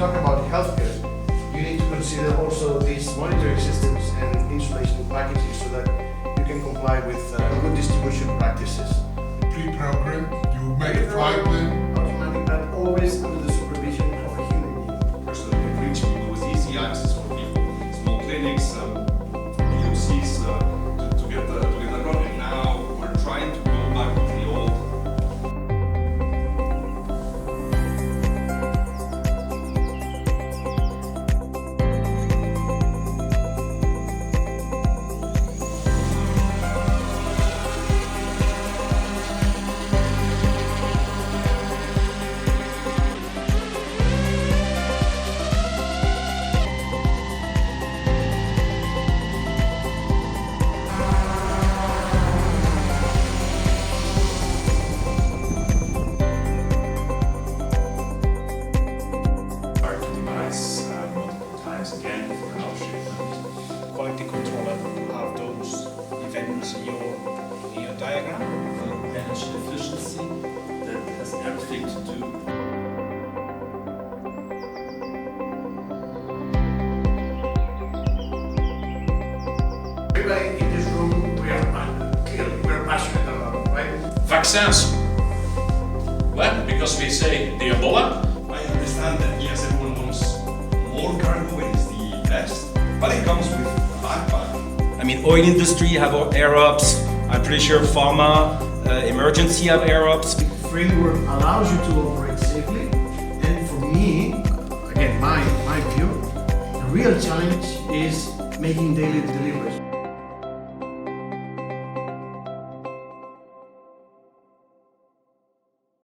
talk about healthcare, you need to consider also these monitoring systems and installation packages so that you can comply with good distribution practices. Pre-programmed, you make a flight plan. Automatic, but always under the supervision of a human being. Person can reach people with easy access for people, small clinics, POCs to get that running. Now we're trying to go back to the old. Multiple times again for our shipment. Quality controller have those events in your diagram. Energy efficiency that has everything to do. Everybody in this room, we are passionate about, right? Vaccines. Well, because we say the Ebola. I understand that yes, everyone wants more cargo, it is the best, but it comes with a backpack. I mean, oil industry have air ups. I'm pretty sure pharma, emergency have air ups. Framework allows you to operate safely, and for me, again, my view, the real challenge is making daily deliveries.